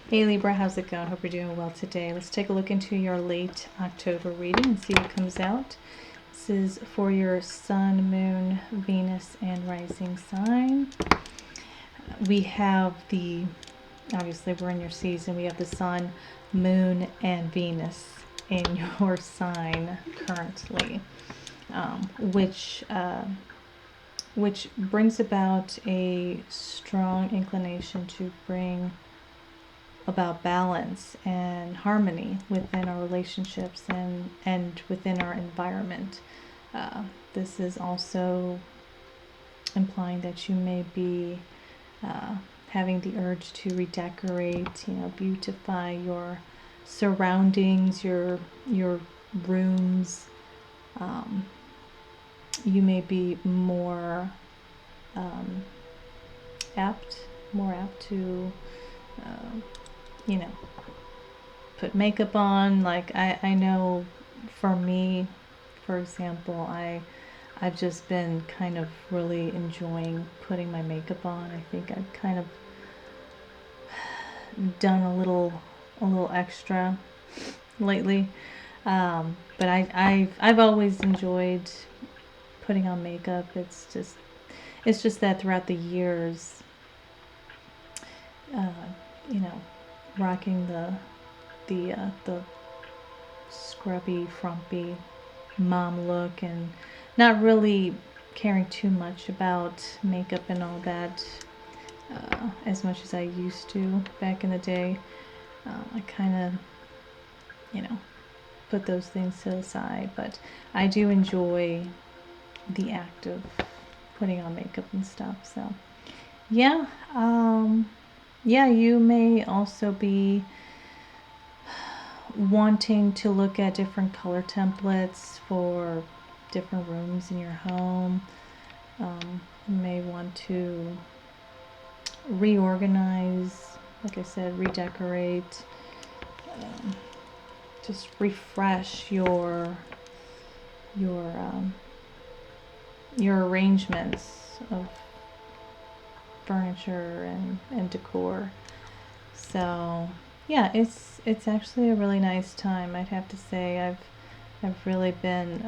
Hey Libra, how's it going? Hope you're doing well today. Let's take a look into your late October reading and see what comes out. This is for your Sun, Moon, Venus, and Rising sign. We have obviously we're in your season, we have the Sun, Moon, and Venus in your sign currently, which brings about a strong inclination to bring about balance and harmony within our relationships and within our environment. This is also implying that you may be having the urge to redecorate, beautify your surroundings, your rooms. You may be more apt to put makeup on. Like I know for me, for example, I've just been kind of really enjoying putting my makeup on. I think I've kind of done a little extra lately. But I've always enjoyed putting on makeup. It's just that throughout the years, rocking the scrubby, frumpy mom look and not really caring too much about makeup and all that as much as I used to back in the day. I kind of, put those things to the side, but I do enjoy the act of putting on makeup and stuff. So yeah, you may also be wanting to look at different color templates for different rooms in your home. You may want to reorganize, like I said, redecorate, just refresh your arrangements of furniture and decor. So yeah, it's actually a really nice time. I'd have to say I've really been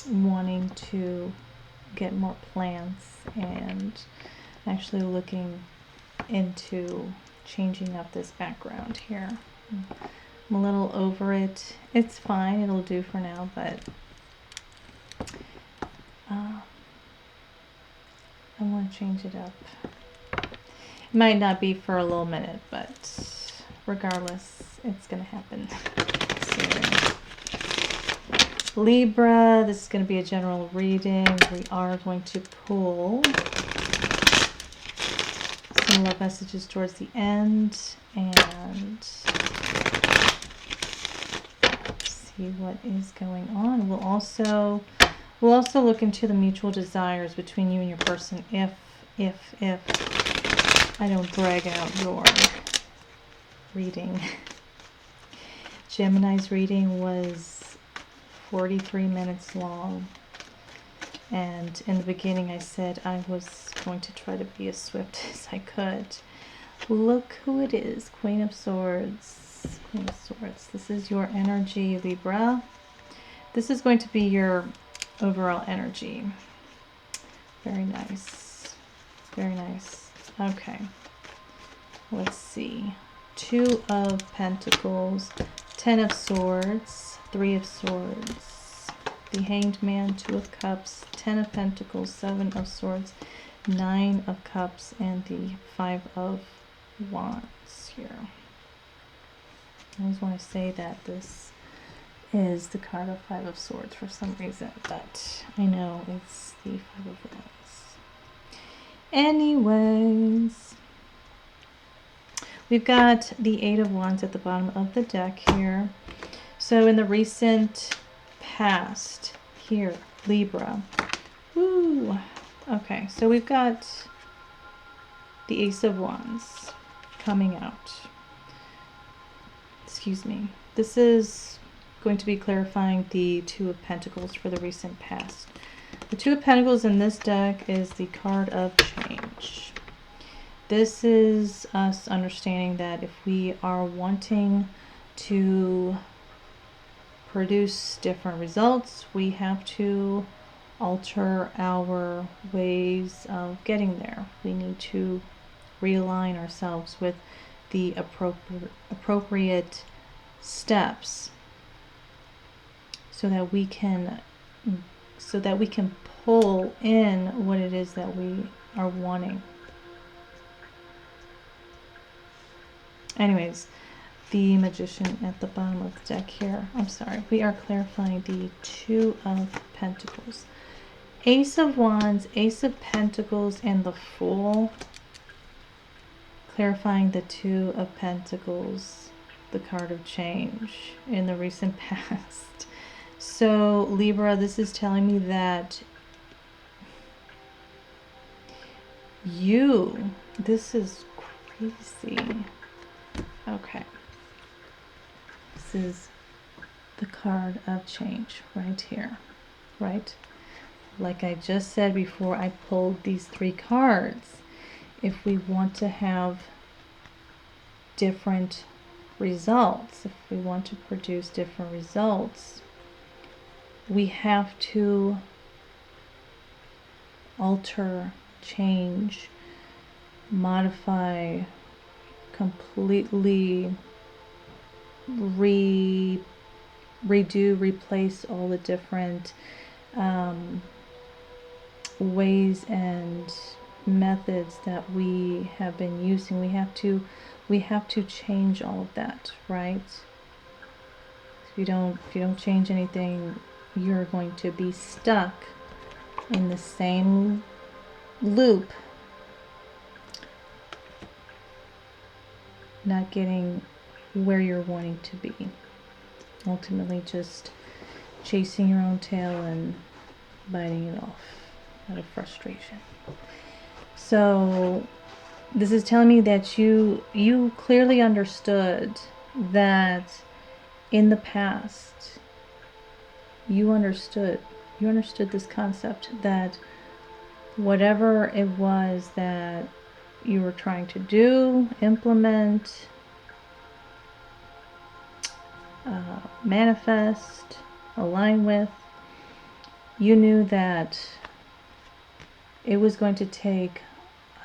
wanting to get more plants and actually looking into changing up this background here. I'm a little over it. It's fine, it'll do for now, but I want to change it up. It might not be for a little minute, but regardless, it's going to happen soon. Libra, this is going to be a general reading. We are going to pull some love messages towards the end and see what is going on. We'll also look into the mutual desires between you and your person if I don't drag out your reading. Gemini's reading was 43 minutes long, and in the beginning I said I was going to try to be as swift as I could. Look who it is, Queen of Swords. Queen of Swords. This is your energy, Libra. This is going to be your overall energy. Very nice. Very nice. Okay. Let's see. 2 of Pentacles, 10 of Swords, 3 of Swords, the Hanged Man, 2 of Cups, 10 of Pentacles, 7 of Swords, 9 of Cups, and the 5 of Wands here. I always want to say that this is the card of 5 of Swords for some reason, but I know it's the 5 of Wands. Anyways, we've got the 8 of Wands at the bottom of the deck here. So in the recent past here, Libra. Woo! Okay, so we've got the Ace of Wands coming out. Excuse me. This is going to be clarifying the 2 of Pentacles for the recent past. The 2 of Pentacles in this deck is the card of change. This is us understanding that if we are wanting to produce different results, we have to alter our ways of getting there. We need to realign ourselves with the appropriate steps so that we can pull in what it is that we are wanting. Anyways, the Magician at the bottom of the deck here. I'm sorry, we are clarifying the Two of Pentacles. Ace of Wands, Ace of Pentacles, and the Fool. Clarifying the Two of Pentacles, the card of change in the recent past. So Libra, this is telling me that this is crazy. Okay. This is the card of change right here, right? Like I just said before I pulled these three cards, if we want to have different results, if we want to produce different results, we have to alter, change, modify, completely redo, replace all the different ways and methods that we have been using. We have to change all of that, right? If you don't change anything, you're going to be stuck in the same loop, not getting where you're wanting to be. Ultimately just chasing your own tail and biting it off out of frustration. So this is telling me that you clearly understood that in the past you understood this concept that whatever it was that you were trying to do, implement, manifest, align with, you knew that it was going to take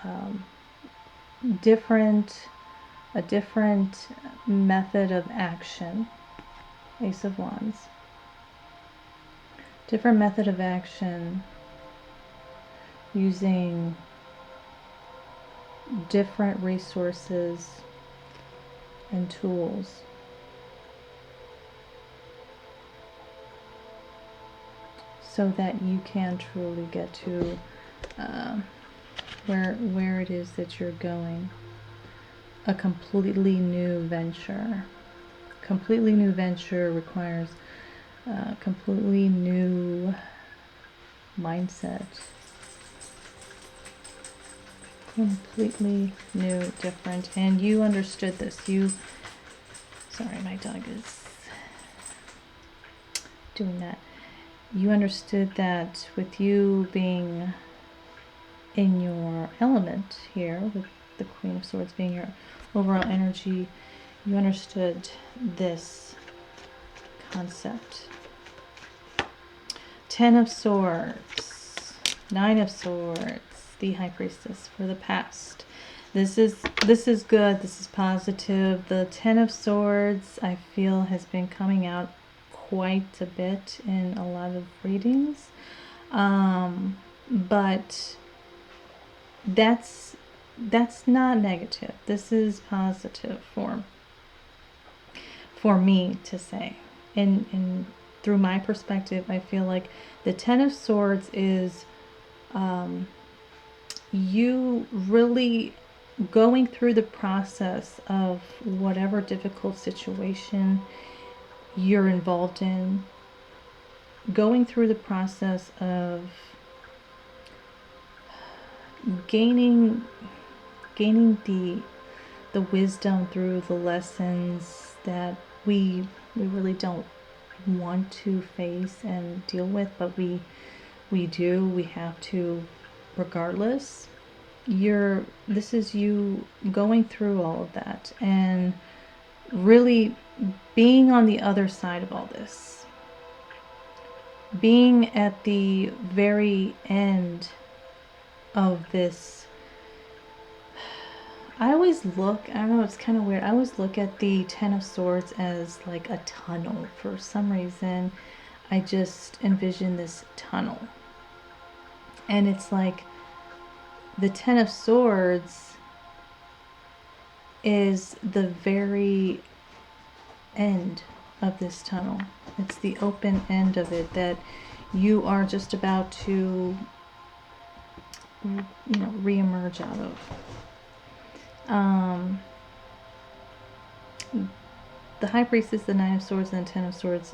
a different method of action. Ace of Wands. Different method of action using different resources and tools. So that you can truly get to where it is that you're going. A completely new venture. Completely new venture requires a completely new mindset. Completely new, different. And you understood this. Sorry, my dog is doing that. You understood that with you being in your element here, with the Queen of Swords being your overall energy, you understood this concept. Ten of Swords, Nine of Swords, the High Priestess for the past. This is good. This is positive. The Ten of Swords, I feel, has been coming out quite a bit in a lot of readings, but that's not negative. This is positive for me to say. And through my perspective, I feel like the Ten of Swords is you really going through the process of whatever difficult situation you're involved in, going through the process of gaining the wisdom through the lessons that we really don't want to face and deal with, but we have to regardless. this is you going through all of that and really being on the other side of all this, being at the very end of this. I always look, I don't know, it's kind of weird, I always look at the Ten of Swords as like a tunnel. For some reason I just envision this tunnel, and it's like the Ten of Swords is the very end of this tunnel. It's the open end of it that you are just about to, re-emerge out of. The High Priestess, the Nine of Swords, and the Ten of Swords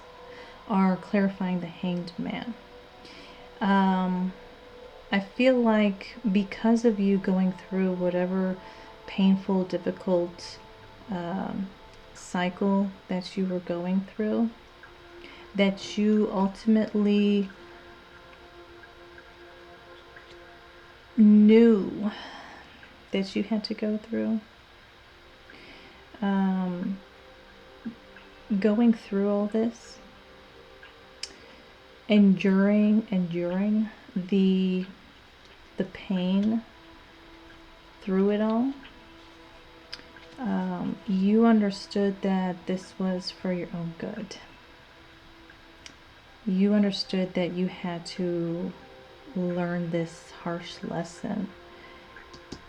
are clarifying the Hanged Man. I feel like because of you going through whatever painful, difficult cycle that you were going through, that you ultimately knew that you had to go through. Going through all this, enduring the pain through it all, you understood that this was for your own good. You understood that you had to learn this harsh lesson.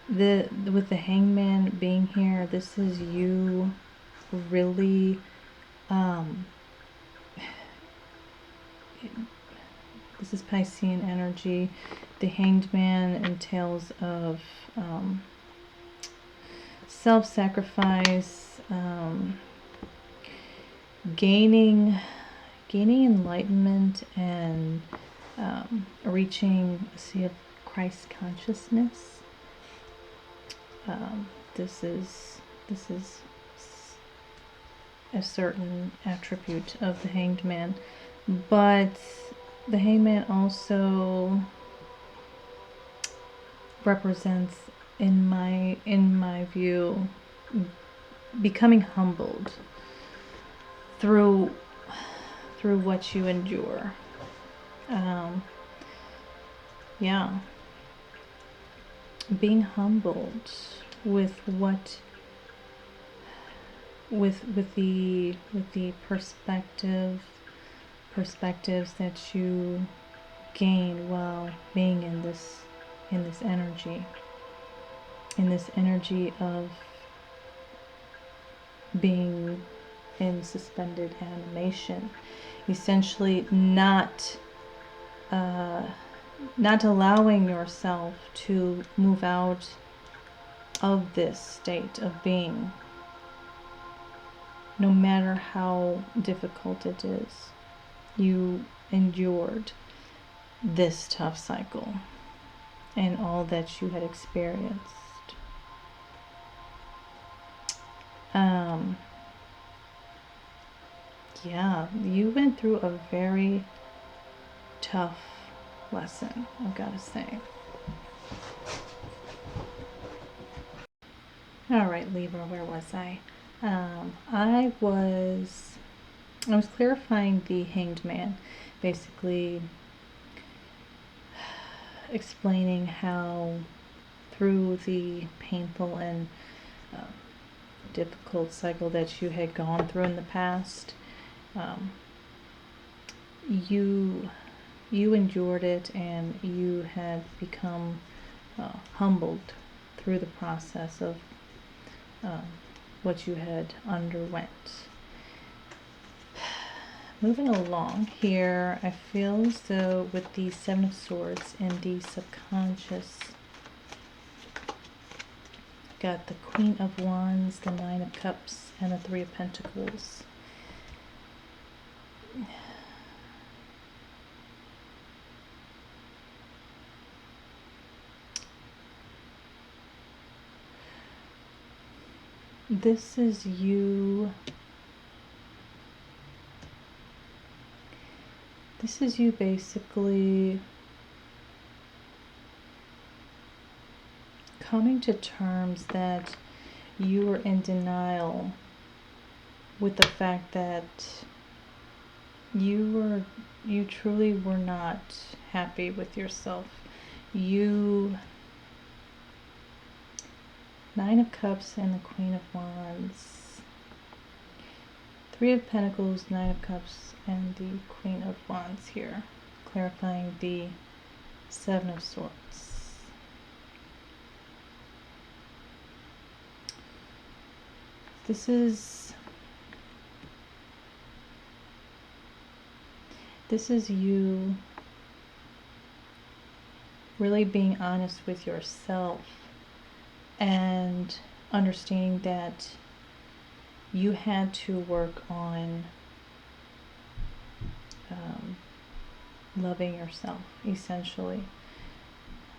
With the Hangman being here, this is you really this is Piscean energy. The Hanged Man entails of self-sacrifice, gaining enlightenment, and reaching a sea of Christ consciousness. This is a certain attribute of the Hanged Man, but the Hanged Man also represents, in my view, becoming humbled through what you endure. Yeah, being humbled with what with the perspectives that you gain while being in this energy of being in suspended animation, essentially not allowing yourself to move out of this state of being, no matter how difficult it is. You endured this tough cycle and all that you had experienced. Yeah, you went through a very tough lesson, I've got to say. All right, Libra, where was I? I was clarifying the Hanged Man, basically explaining how through the painful and difficult cycle that you had gone through in the past, you endured it, and you had become humbled through the process of what you had underwent. Moving along here, I feel as though with the Seven of Swords and the subconscious, got the Queen of Wands, the Nine of Cups, and the Three of Pentacles. This is you. This is you basically coming to terms that you were in denial with the fact that you truly were not happy with yourself. Nine of Cups and the Queen of Wands. Three of Pentacles, Nine of Cups, and the Queen of Wands here, clarifying the Seven of Swords. This is you really being honest with yourself and understanding that you had to work on loving yourself, essentially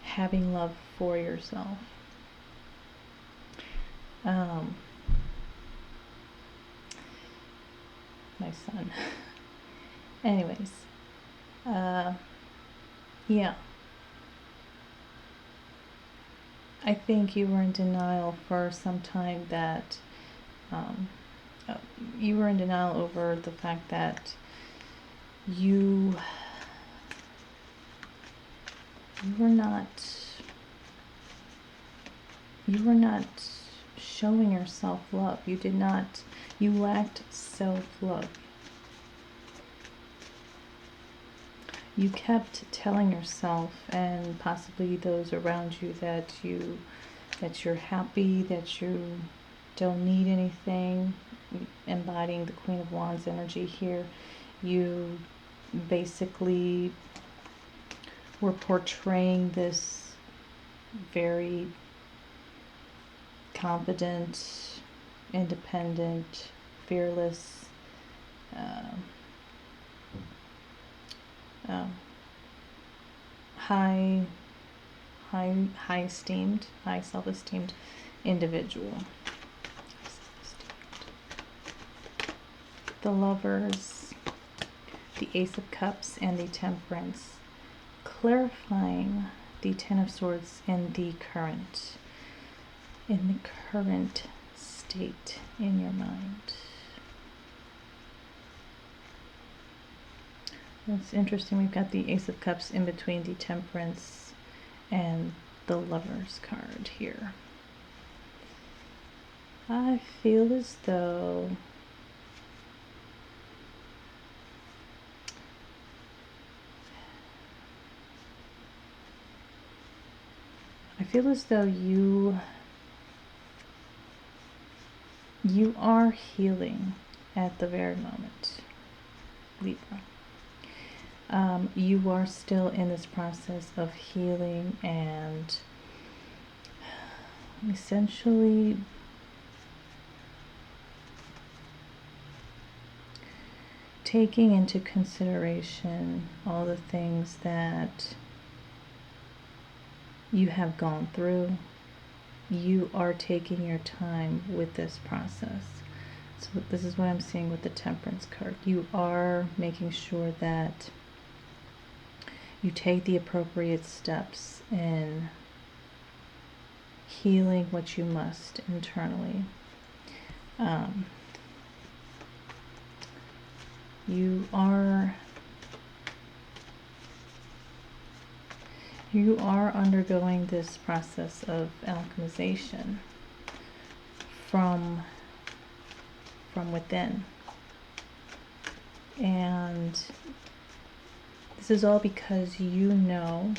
having love for yourself. My son. Anyways, yeah. I think you were in denial for some time that you were in denial over the fact that you were not showing yourself love. You lacked self-love. You kept telling yourself and possibly those around you that you're happy, that you don't need anything, embodying the Queen of Wands energy here. You basically were portraying this very confident, independent, fearless, high self-esteemed individual. The Lovers, the Ace of Cups, and the Temperance, clarifying the Ten of Swords in the current state in your mind. That's interesting. We've got the Ace of Cups in between the Temperance and the Lovers card here. I feel as though you are healing at the very moment, Libra. You are still in this process of healing and essentially taking into consideration all the things that you have gone through. You are taking your time with this process. So this is what I'm seeing with the Temperance card. You are making sure that you take the appropriate steps in healing what you must internally. You are undergoing this process of alchemization from within. And this is all because you know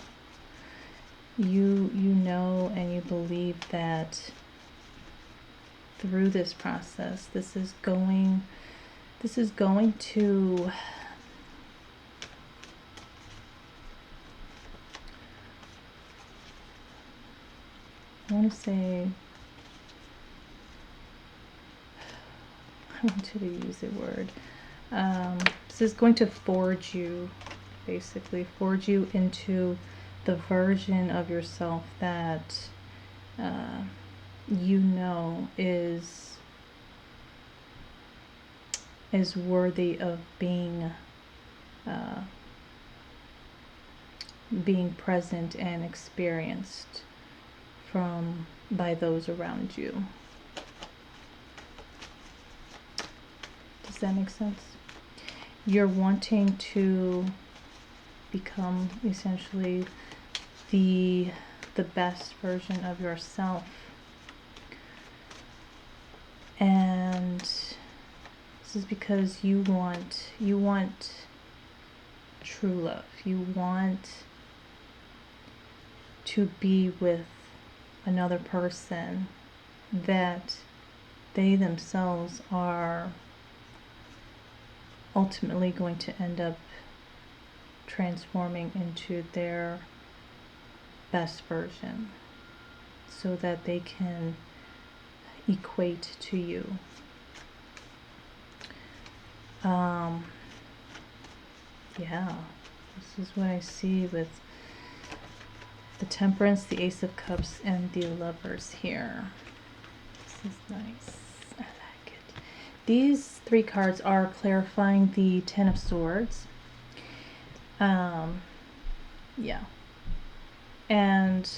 and you believe that through this process, this is going to I want you to use a word. This is going to forge you into the version of yourself that you know is worthy of being present and experienced by those around you. Does that make sense? You're wanting to become essentially the best version of yourself. And this is because you want true love. You want to be with another person that they themselves are ultimately going to end up transforming into their best version, so that they can equate to you. Yeah, this is what I see with the Temperance, the Ace of Cups, and the Lovers here. This is nice. I like it. These three cards are clarifying the Ten of Swords. Yeah. And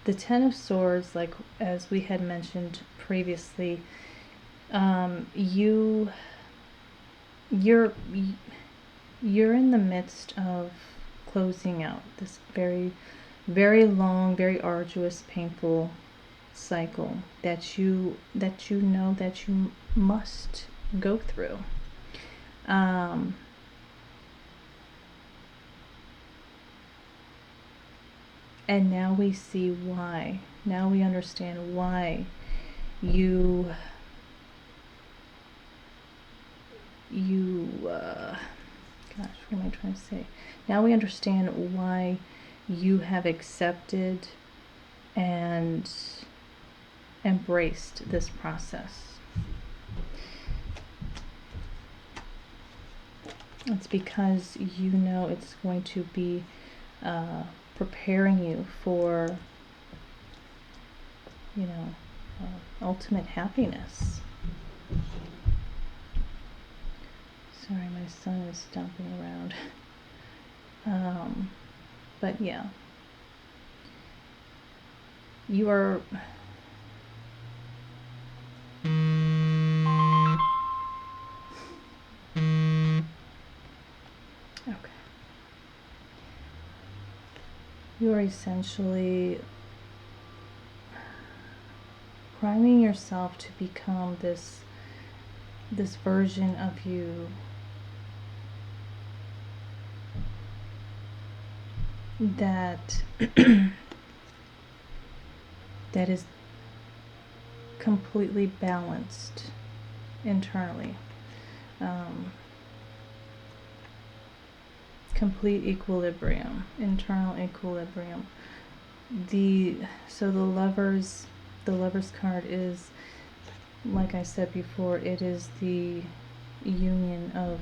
the Ten of Swords, like as we had mentioned previously, you're in the midst of closing out this very, very long, very arduous, painful cycle that you know that you must go through. And now we see why. Now we understand why you gosh, what am I trying to say? Now we understand why you have accepted and embraced this process. It's because you know it's going to be preparing you for, ultimate happiness. Sorry, my son is stomping around. But yeah, you are okay. You are essentially priming yourself to become this version of you that that is completely balanced internally. Complete equilibrium, internal equilibrium. So the lovers card is, like I said before, it is the union of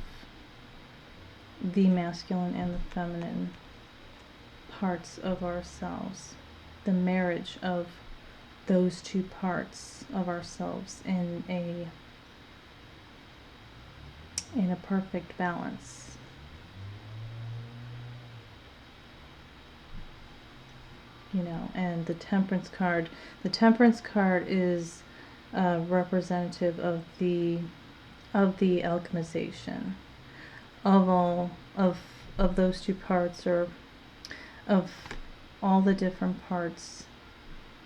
the masculine and the feminine parts of ourselves, the marriage of those two parts of ourselves in a perfect balance. And the Temperance card is representative of the alchemization of all of those two parts, or of all the different parts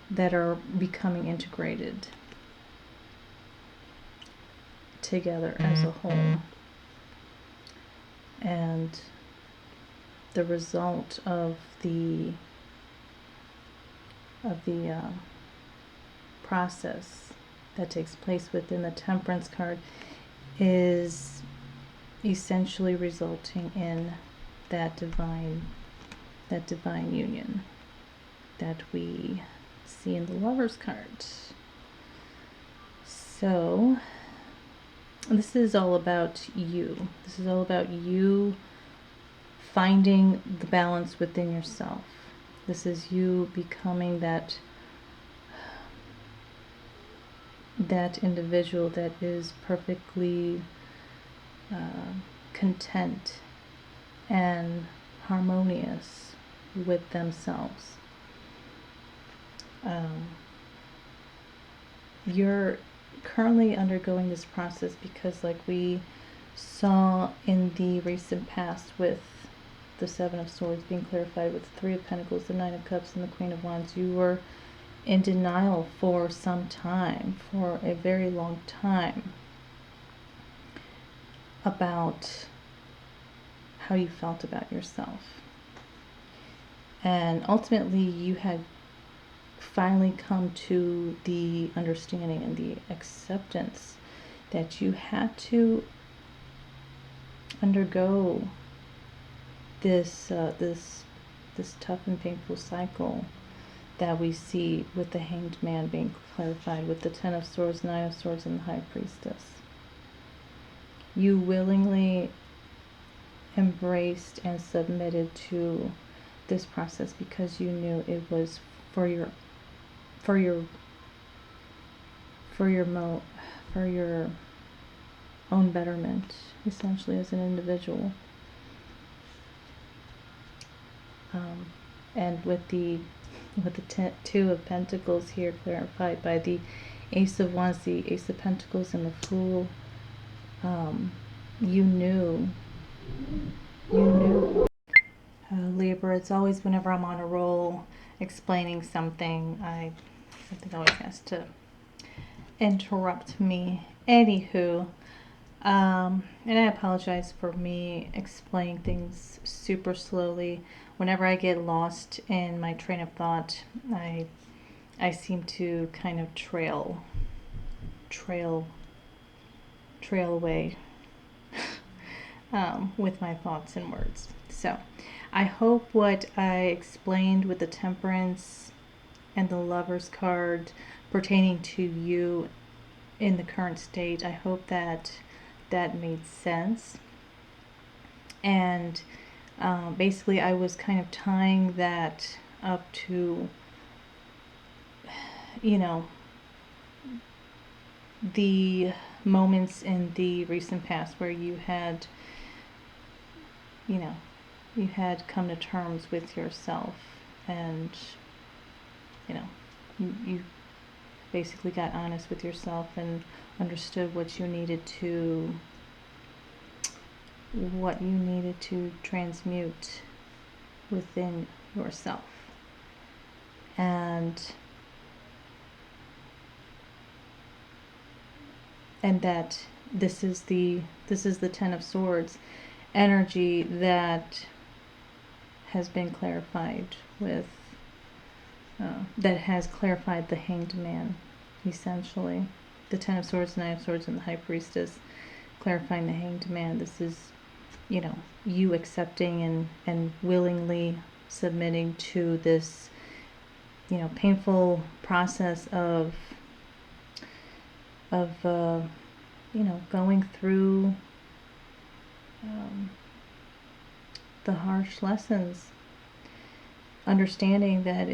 that are becoming integrated together as a whole. And the result of the process that takes place within the Temperance card is essentially resulting in that divine union that we see in the Lovers card. So this is all about you. This is all about you finding the balance within yourself. This is you becoming that individual that is perfectly content and harmonious with themselves. You're currently undergoing this process because, like we saw in the recent past with the Seven of Swords being clarified with the Three of Pentacles, the Nine of Cups, and the Queen of Wands, you were in denial for some time, for a very long time, about how you felt about yourself. And ultimately, you had finally come to the understanding and the acceptance that you had to undergo this tough and painful cycle that we see with the Hanged Man being clarified with the Ten of Swords, Nine of Swords, and the High Priestess. You willingly embraced and submitted to this process because you knew it was for your own betterment, essentially, as an individual. And with the Two of Pentacles here clarified by the Ace of Wands, the Ace of Pentacles, and the Fool, you knew. Libra, it's always whenever I'm on a roll explaining something, something always has to interrupt me. Anywho, and I apologize for me explaining things super slowly. Whenever I get lost in my train of thought, I seem to kind of trail away with my thoughts and words. So I hope what I explained with the Temperance and the Lover's card pertaining to you in the current state, I hope that made sense. And basically I was kind of tying that up to, the moments in the recent past where you had come to terms with yourself, and you basically got honest with yourself and understood what you needed to transmute within yourself. And that this is the Ten of Swords energy that has been clarified with that has clarified the Hanged Man, essentially. The Ten of Swords, Nine of Swords, and the High Priestess clarifying the Hanged Man. This is, you accepting and willingly submitting to this, painful process of going through the harsh lessons, understanding that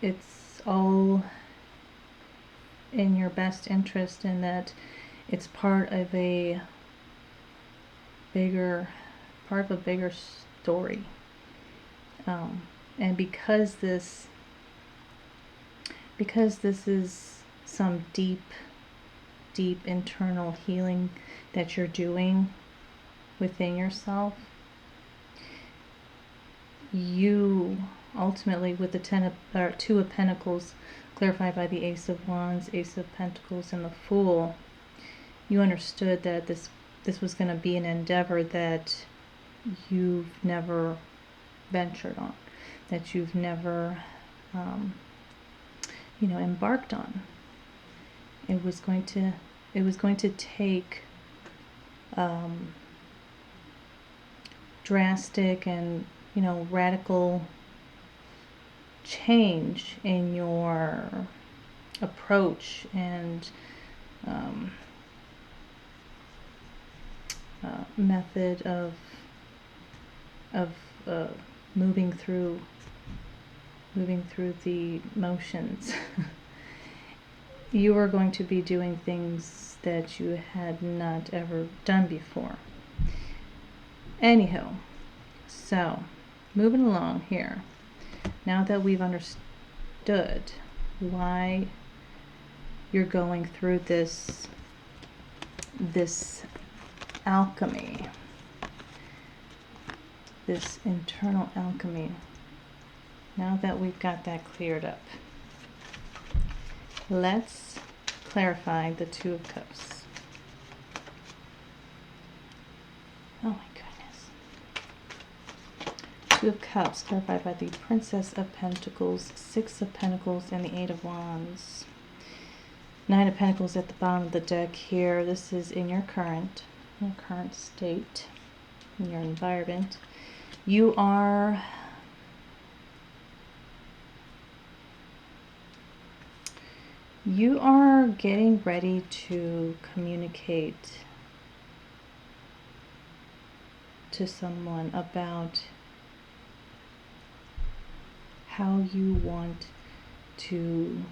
it's all in your best interest, and that it's part of a bigger story. And because this is some deep internal healing that you're doing within yourself, you ultimately, with the Two of Pentacles clarified by the Ace of Wands, Ace of Pentacles, and the Fool, you understood that this was going to be an endeavor that you've never ventured on, that you've never embarked on. It was going to take drastic and radical change in your approach and method of moving through the motions. You are going to be doing things that you had not ever done before. Anyhow, so moving along here, now that we've understood why you're going through this alchemy, this internal alchemy. Now that we've got that cleared up, let's clarify the Two of Cups. Oh my goodness. Two of Cups clarified by the Princess of Pentacles, Six of Pentacles, and the Eight of Wands. Nine of Pentacles at the bottom of the deck here. This is in your current state, in your environment. You are getting ready to communicate to someone about how you want to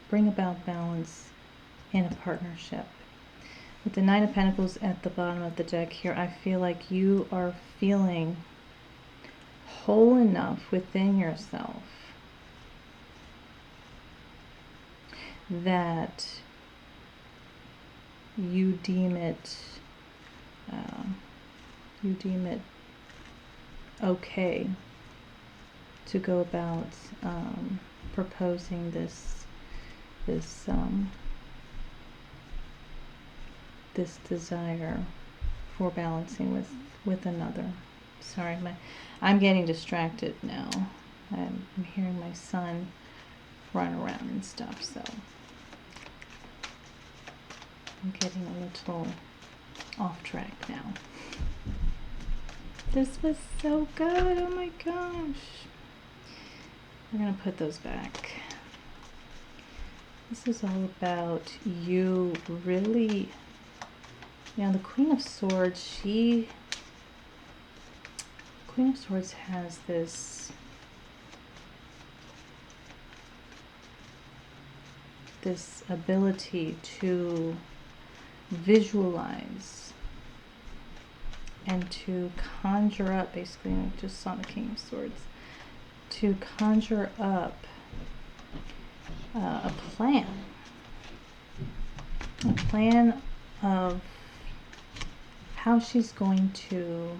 bring about balance in a partnership. With the Nine of Pentacles at the bottom of the deck here, I feel like you are feeling whole enough within yourself that you deem it okay to go about proposing this desire for balancing with another. Sorry, I'm getting distracted now. I'm hearing my son run around and stuff, so I'm getting a little off track now. This was so good. Oh my gosh. We're gonna put those back. This is all about you really, the Queen of Swords, Queen of Swords has this ability to visualize and to conjure up, basically, I just saw the King of Swords, to conjure up a plan of how she's going to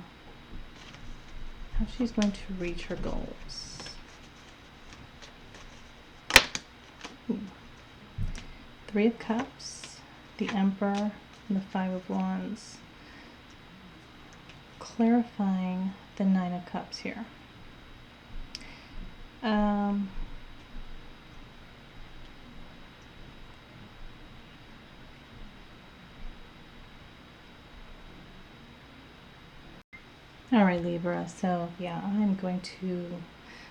reach her goals. Ooh. Three of Cups, the Emperor, and the Five of Wands. Clarifying the Nine of Cups here. All right, Libra, so yeah, I'm going to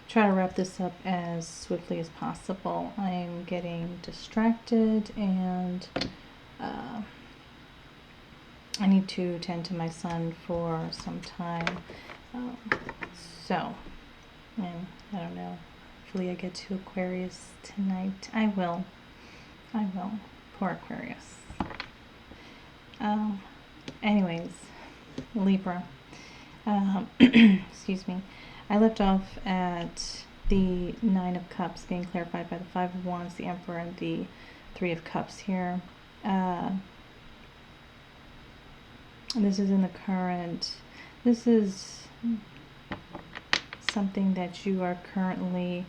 try to wrap this up as swiftly as possible. I'm getting distracted, and I need to tend to my son for some time. And I don't know, hopefully I get to Aquarius tonight. I will. Poor Aquarius. Anyways, Libra. Excuse me. I left off at the Nine of Cups being clarified by the Five of Wands, the Emperor, and the Three of Cups here. This is in the current. This is something that you are currently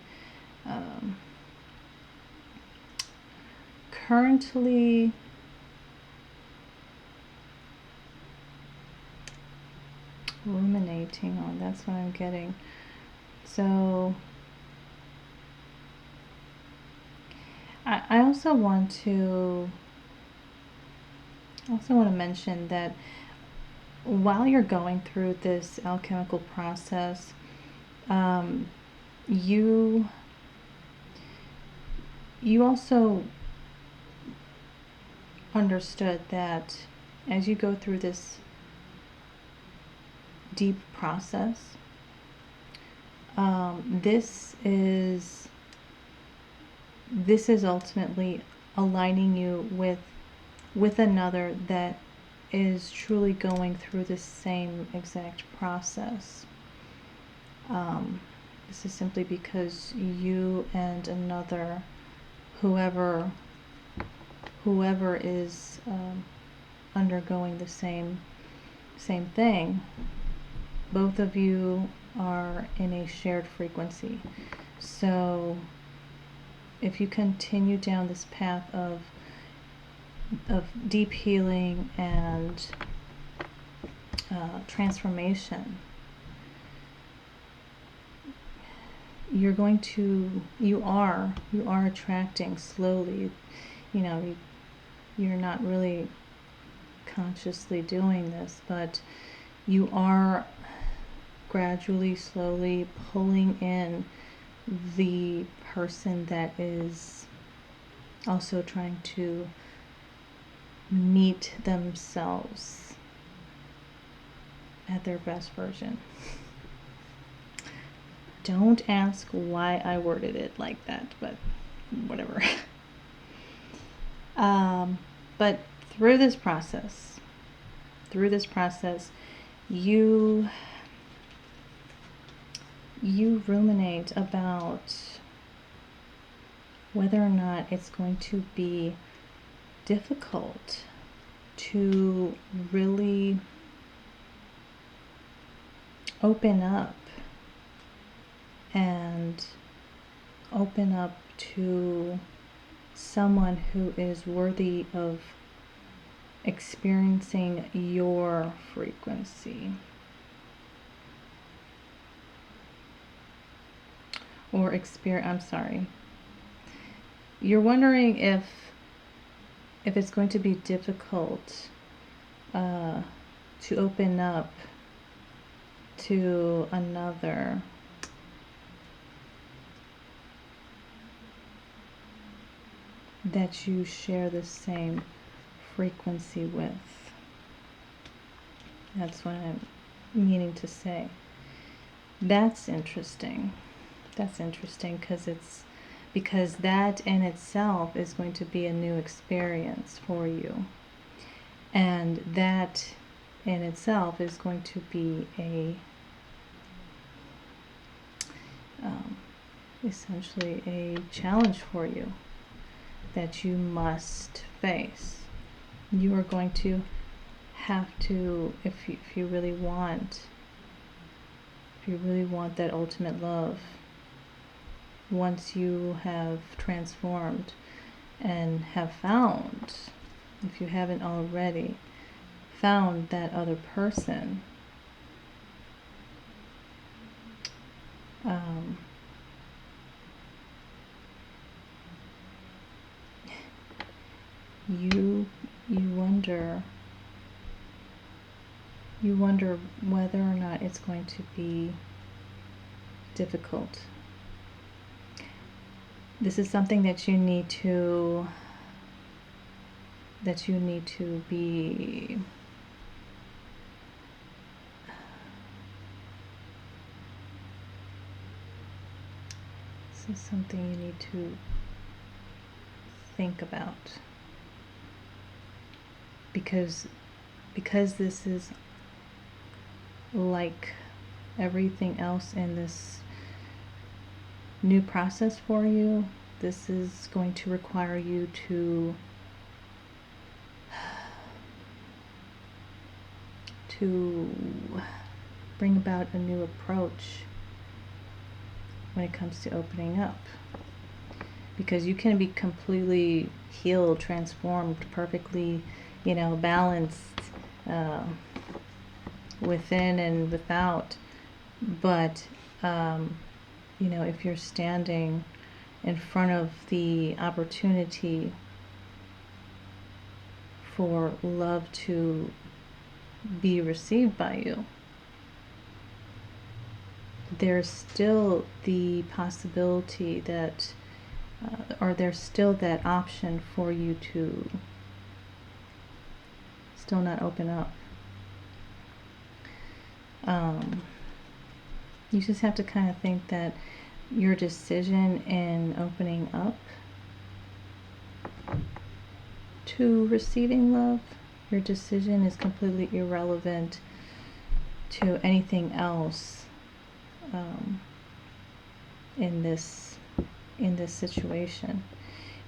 ruminating on. That's what I'm getting. So I also want to mention that while you're going through this alchemical process, you also understood that as you go through this deep process, this is ultimately aligning you with another that is truly going through the same exact process. This is simply because you and another, whoever is undergoing the same thing, both of you are in a shared frequency. So if you continue down this path of deep healing and transformation, you are attracting slowly. You're not really consciously doing this, but you are gradually, slowly pulling in the person that is also trying to meet themselves at their best version. Don't ask why I worded it like that, but whatever. But through this process, you ruminate about whether or not it's going to be difficult to really open up to someone who is worthy of experiencing your frequency. You're wondering if it's going to be difficult to open up to another that you share the same frequency with. That's what I'm meaning to say. That's interesting because that in itself is going to be a new experience for you, and that in itself is going to be essentially a challenge for you that you must face. You are going to have to, if you really want that ultimate love, once you have transformed and have found, if you haven't already found that other person, you wonder whether or not it's going to be difficult. This is something that you need to be this is something you need to think about, because this is like everything else in this new process for you. This is going to require you to bring about a new approach when it comes to opening up, because you can be completely healed, transformed, perfectly, balanced within and without, but if you're standing in front of the opportunity for love to be received by you, there's still the possibility that or there's still that option for you to still not open up. You just have to kind of think that your decision in opening up to receiving love, your decision is completely irrelevant to anything else in this situation.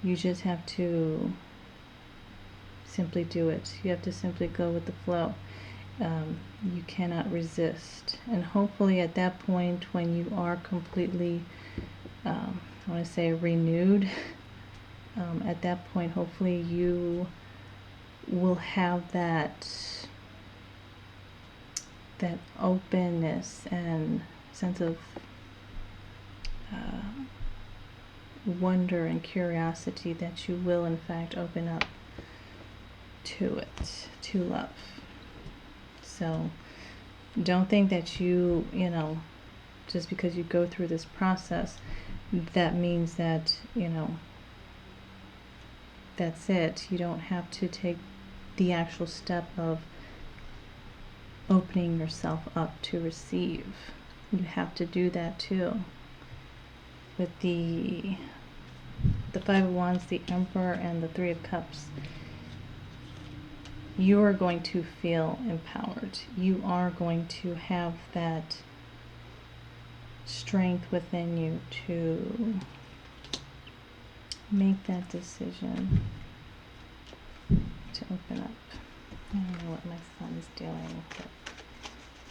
You just have to simply do it. You have to simply go with the flow. You cannot resist. And hopefully at that point, when you are completely, I want to say renewed, at that point, hopefully you will have that openness and sense of wonder and curiosity that you will in fact open up to it, to love. So don't think that you know, just because you go through this process, that means that, you know, that's it. You don't have to take the actual step of opening yourself up to receive. You have to do that too. With the Five of Wands, the Emperor, and the Three of Cups, you are going to feel empowered. You are going to have that strength within you to make that decision to open up. I don't know what my son is doing, but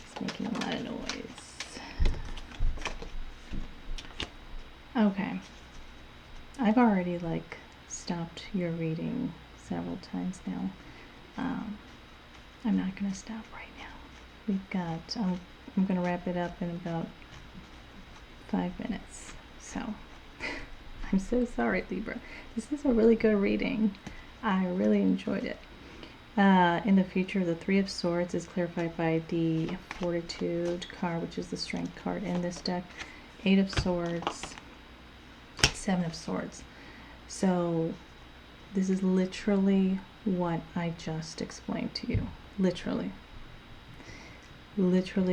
it's making a lot of noise. Okay. I've already stopped your reading several times now. I'm not going to stop right now. We've got, I'm going to wrap it up in about 5 minutes. So, I'm so sorry, Libra. This is a really good reading. I really enjoyed it. In the future, the Three of Swords is clarified by the Fortitude card, which is the Strength card in this deck. Eight of Swords, Seven of Swords. So, this is literally what I just explained to you. Literally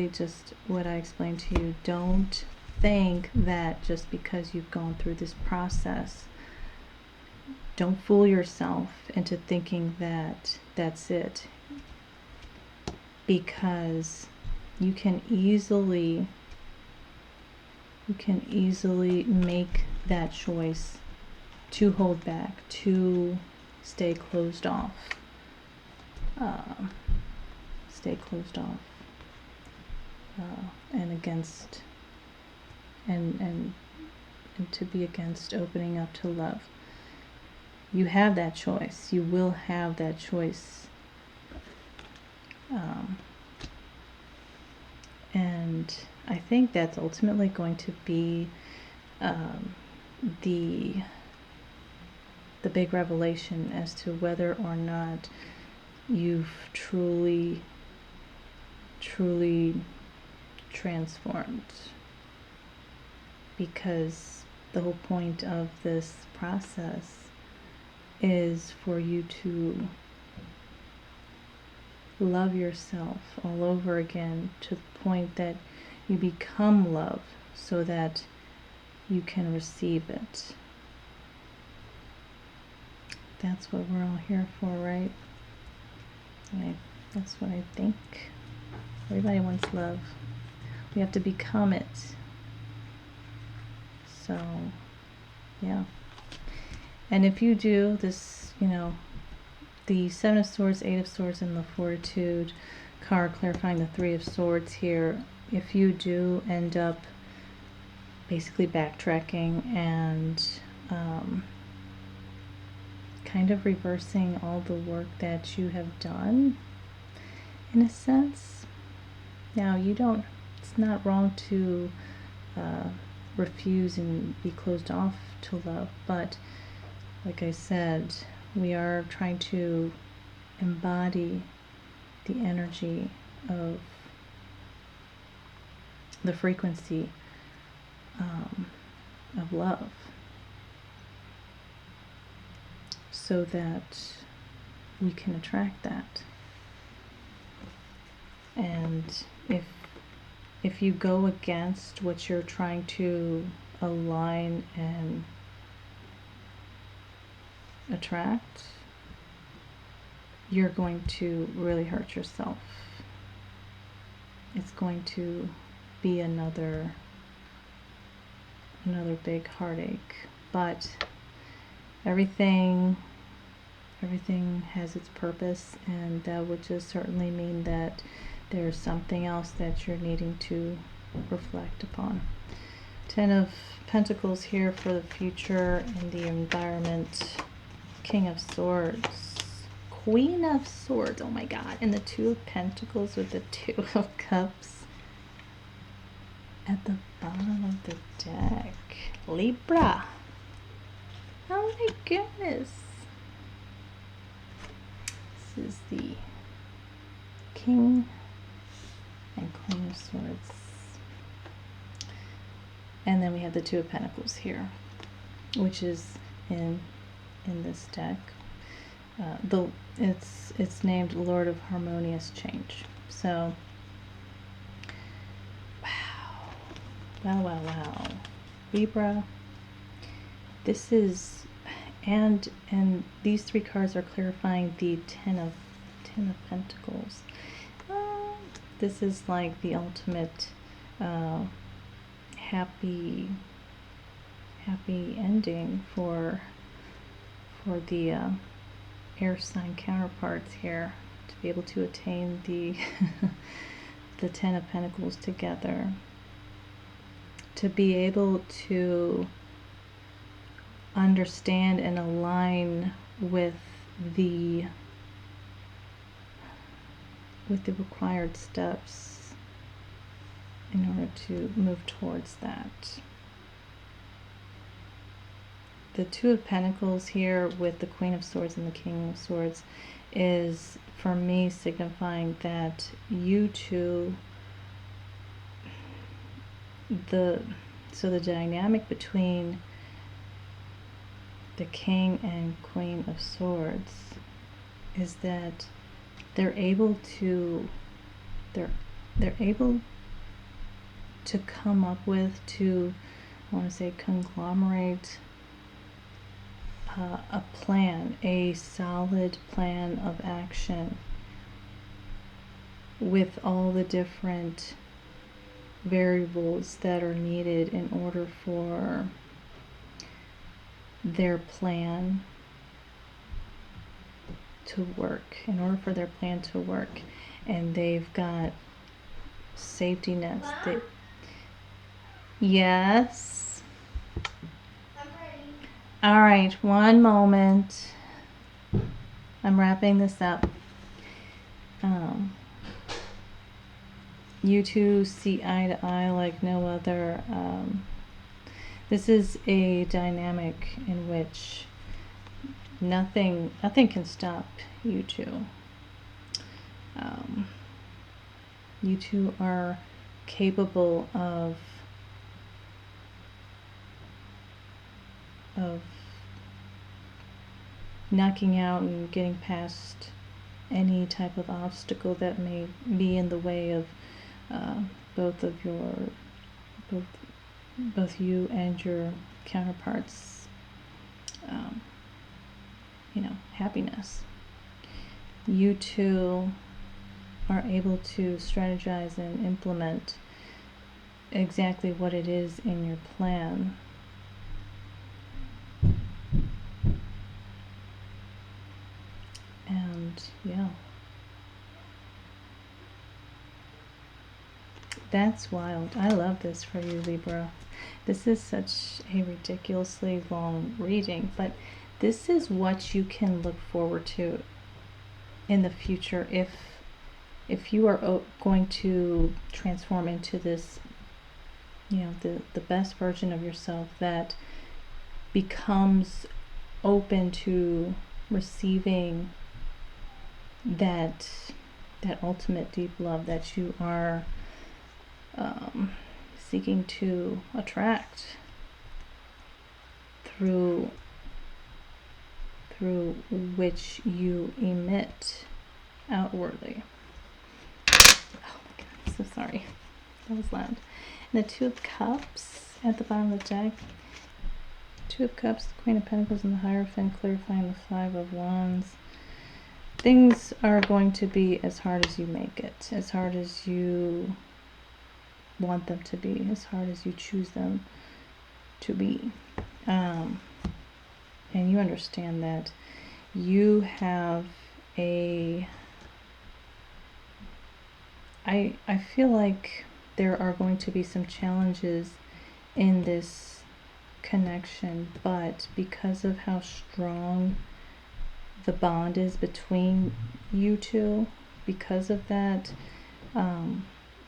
just what I explained to you. Don't think that just because you've gone through this process, don't fool yourself into thinking that that's it, because you can easily make that choice to hold back, to stay closed off, and against, and to be against opening up to love. You have that choice. You will have that choice. And I think that's ultimately going to be the big revelation as to whether or not you've truly transformed. Because the whole point of this process is for you to love yourself all over again, to the point that you become love, so that you can receive it. That's what we're all here for, right? That's what I think. Everybody wants love. We have to become it. So, yeah. And if you do this, you know, the Seven of Swords, Eight of Swords, and the Fortitude card clarifying the Three of Swords here, if you do end up basically backtracking and kind of reversing all the work that you have done, in a sense, now it's not wrong to refuse and be closed off to love, but like I said, we are trying to embody the energy of the frequency of love, so that we can attract that. And if you go against what you're trying to align and attract, you're going to really hurt yourself. It's going to be another another big heartache. But everything has its purpose, and that would just certainly mean that there's something else that you're needing to reflect upon. 10 of Pentacles here for the future and the environment. King of Swords, Queen of Swords, oh my god, and the 2 of Pentacles with the 2 of Cups at the bottom of the deck. Libra, oh my goodness. This is the King and Queen of Swords. And then we have the 2 of Pentacles here, which is in this deck. It's named Lord of Harmonious Change. So, wow. Libra, this is, and these 3 cards are clarifying the 10 of Pentacles. This is like the ultimate happy ending for the air sign counterparts here, to be able to attain the the 10 of Pentacles together, to be able to understand and align with the required steps in order to move towards that. The 2 of Pentacles here with the Queen of Swords and the King of Swords is, for me, signifying that you two, the dynamic between the King and Queen of Swords is that they're able to come up with, to, I want to say, conglomerate a plan, a solid plan of action with all the different variables that are needed in order for their plan to work, and they've got safety nets. Yes. I'm ready. All right, one moment. I'm wrapping this up. You two see eye to eye like no other. This is a dynamic in which nothing can stop you two. You two are capable of knocking out and getting past any type of obstacle that may be in the way of both you and your counterparts, happiness. You two are able to strategize and implement exactly what it is in your plan. And yeah, that's wild. I love this for you, Libra. This is such a ridiculously long reading, but this is what you can look forward to in the future if you are going to transform into this, the best version of yourself that becomes open to receiving that ultimate deep love that you are seeking to attract through which you emit outwardly. Oh my god, so sorry. That was loud. And the 2 of Cups at the bottom of the deck. 2 of Cups, the Queen of Pentacles, and the Hierophant, clarifying the 5 of Wands. Things are going to be as hard as you make it, as hard as you want them to be, as hard as you choose them to be. And you understand that you have I feel like there are going to be some challenges in this connection, but because of how strong the bond is between you two, because of that,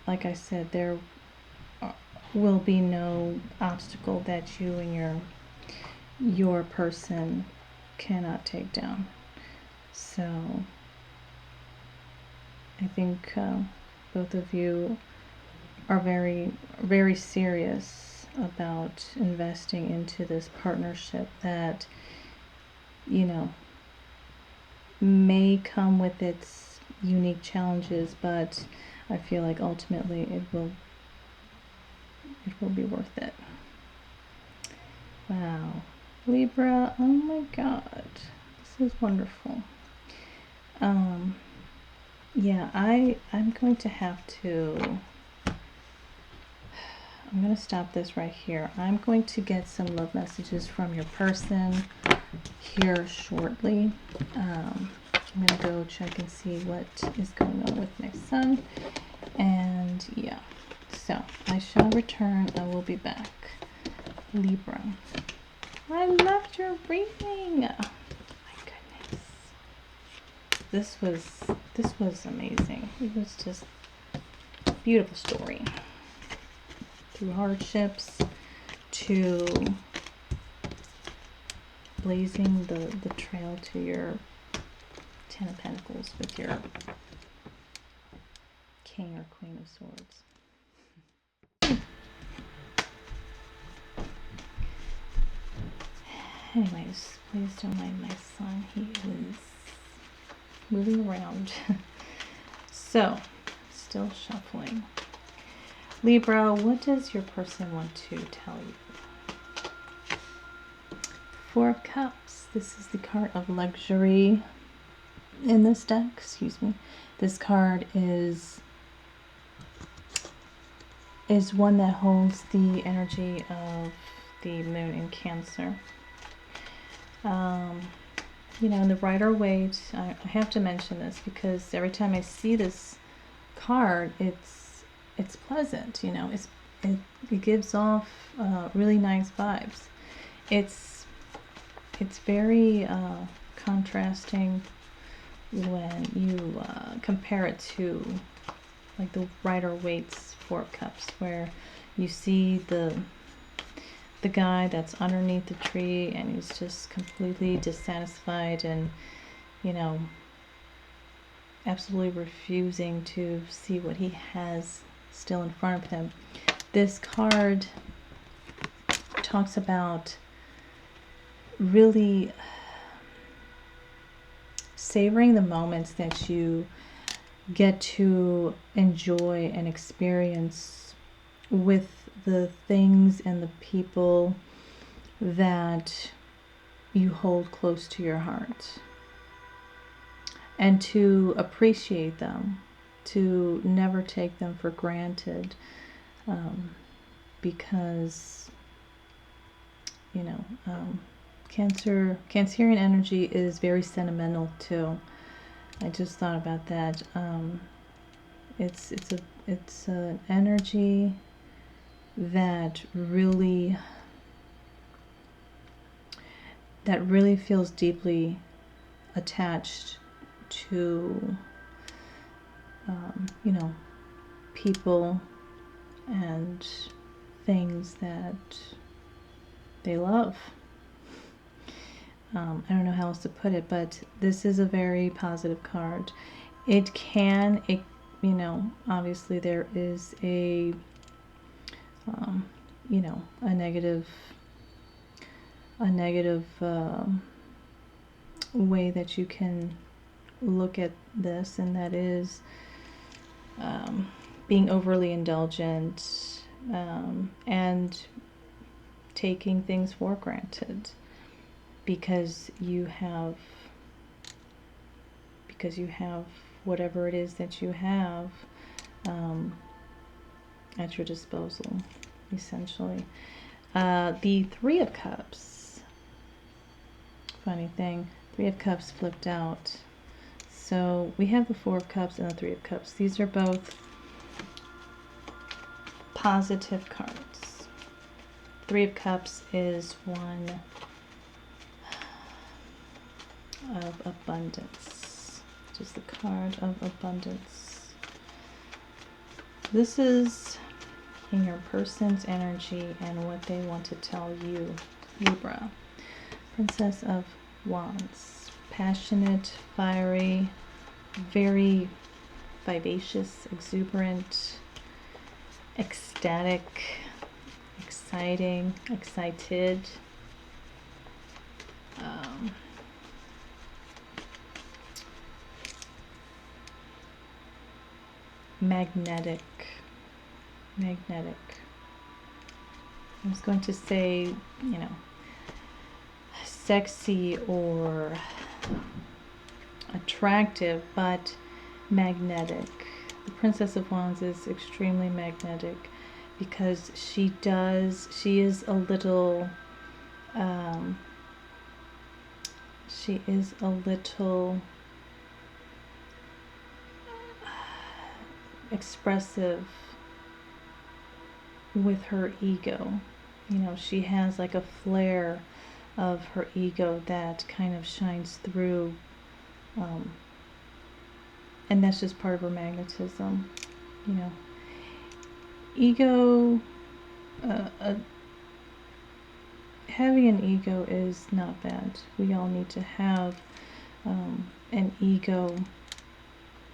like I said, there will be no obstacle that you and your person cannot take down. So I think both of you are very, very serious about investing into this partnership that, you know, may come with its unique challenges, but I feel like ultimately it will be worth it. Wow. Libra, oh my god. This is wonderful. Yeah, I'm going to have to I'm going to stop this right here. I'm going to get some love messages from your person here shortly. I'm going to go check and see what is going on with my son. And yeah, so I shall return. I will be back. Libra. I loved your reading. My goodness. This was amazing. It was just a beautiful story. Through hardships to blazing the trail to your Ten of Pentacles with your King or Queen of Swords. Anyways, please don't mind my son. He is moving around. So, still shuffling. Libra, what does your person want to tell you? Four of Cups. This is the card of luxury in this deck. Excuse me. This card is one that holds the energy of the moon in Cancer. You know, in the Rider-Waite, I have to mention this because every time I see this card, it's pleasant. You know, it gives off really nice vibes. It's very contrasting when you compare it to like the Rider-Waite's Four of Cups, where you see the guy that's underneath the tree and he's just completely dissatisfied and, you know, absolutely refusing to see what he has still in front of him. This card talks about really savoring the moments that you get to enjoy and experience with the things and the people that you hold close to your heart, and to appreciate them, to never take them for granted, because, you know, Cancerian energy is very sentimental too. I just thought about that. It's an energy that really feels deeply attached to you know, people and things that they love. I don't know how else to put it, but this is a very positive card. You know, obviously there is a you know, a negative way that you can look at this, and that is being overly indulgent and taking things for granted because you have whatever it is that you have at your disposal, essentially. The Three of Cups. Funny thing, Three of Cups flipped out. So we have the Four of Cups and the Three of Cups. These are both positive cards. Three of Cups is one of abundance. Just the card of abundance. This is in your person's energy and what they want to tell you, Libra. Princess of Wands. Passionate, fiery, very vivacious, exuberant, ecstatic, exciting, excited. Magnetic. I was going to say, you know, sexy or attractive, but magnetic. The Princess of Wands is extremely magnetic because she is a little expressive with her ego. You know, she has like a flare of her ego that kind of shines through, and that's just part of her magnetism. You know, ego, having an ego is not bad. We all need to have an ego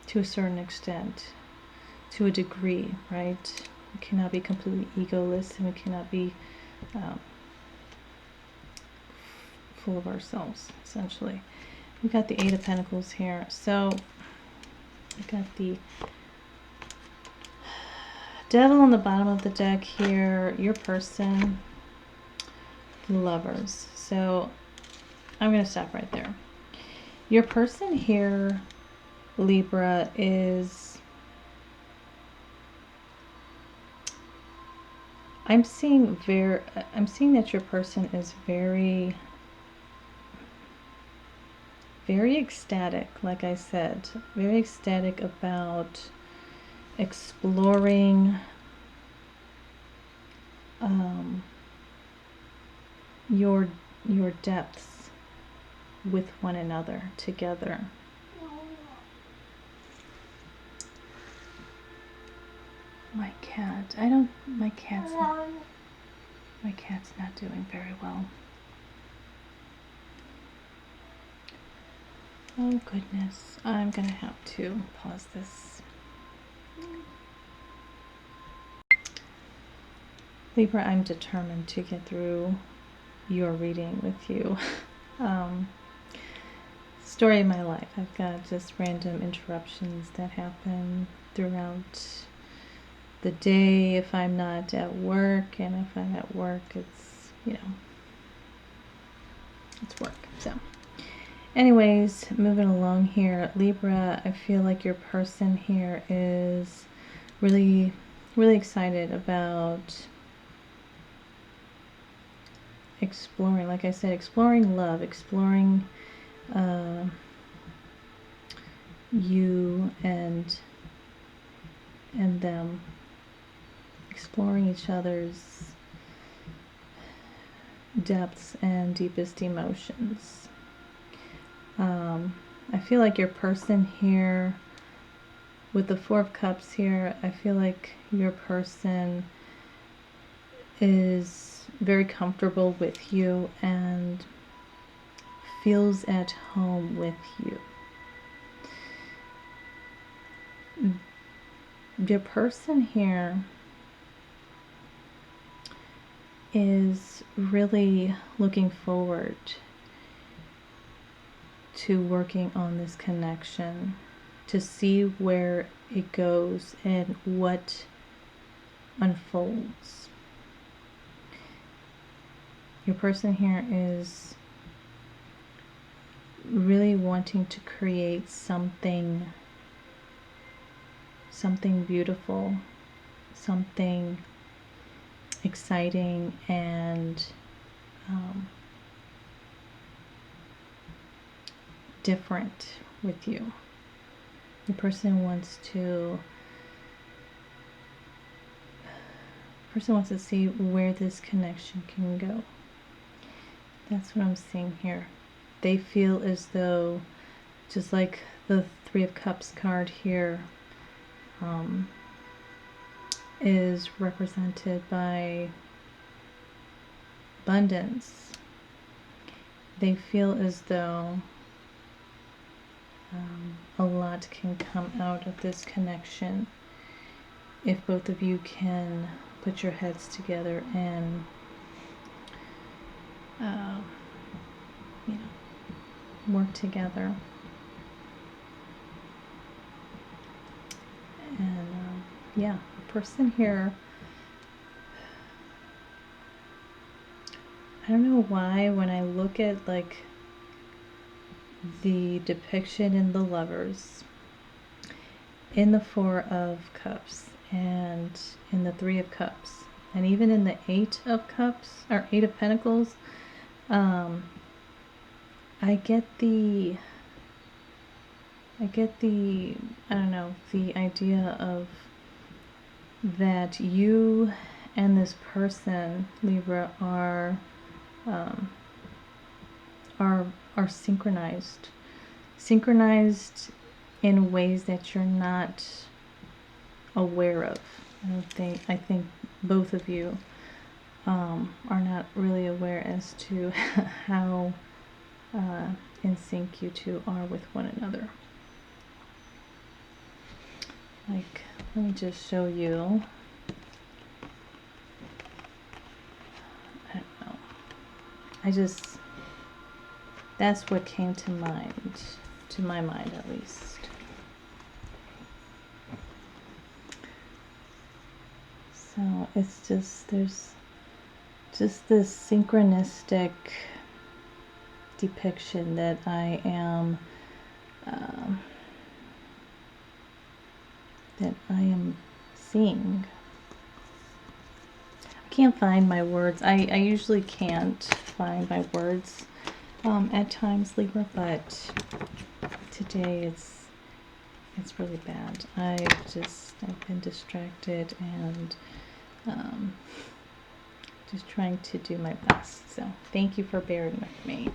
to a certain extent, to a degree, right? We cannot be completely egoless, and we cannot be full of ourselves, essentially. We got the Eight of Pentacles here. So we got the Devil on the bottom of the deck here. Your person, Lovers. So I'm going to stop right there. Your person here, Libra, is... I'm seeing that your person is very ecstatic, like I said, very ecstatic about exploring your depths with one another together. My cat, my cat's not doing very well. Oh goodness, I'm gonna have to pause this. Libra, I'm determined to get through your reading with you. Story of my life. I've got just random interruptions that happen throughout the day if I'm not at work, and if I'm at work, it's, you know, it's work. So anyways, moving along here, Libra, I feel like your person here is really excited about exploring, like I said, exploring love, exploring you and them, exploring each other's depths and deepest emotions. I feel like your person here, with the Four of Cups here, I feel like your person is very comfortable with you and feels at home with you. Your person here is really looking forward to working on this connection, to see where it goes and what unfolds. Your person here is really wanting to create something beautiful, something exciting and different with you. The person wants to see where this connection can go. That's what I'm seeing here. They feel as though, just like the Three of Cups card here, is represented by abundance. They feel as though a lot can come out of this connection if both of you can put your heads together and work together. And yeah, the person here, I don't know why when I look at like the depiction in the Lovers, in the Four of Cups, and in the Three of Cups, and even in the Eight of Cups or Eight of Pentacles, I get the I don't know, the idea of that you and this person, Libra, are synchronized in ways that you're not aware of. I think both of you are not really aware as to how in sync you two are with one another. Like, let me just show you. I don't know. That's what came to mind, to my mind at least. So it's just, there's just this synchronistic depiction that I am seeing. I can't find my words. I usually can't find my words at times, Libra, but today it's really bad. I've been distracted and just trying to do my best. So thank you for bearing with me.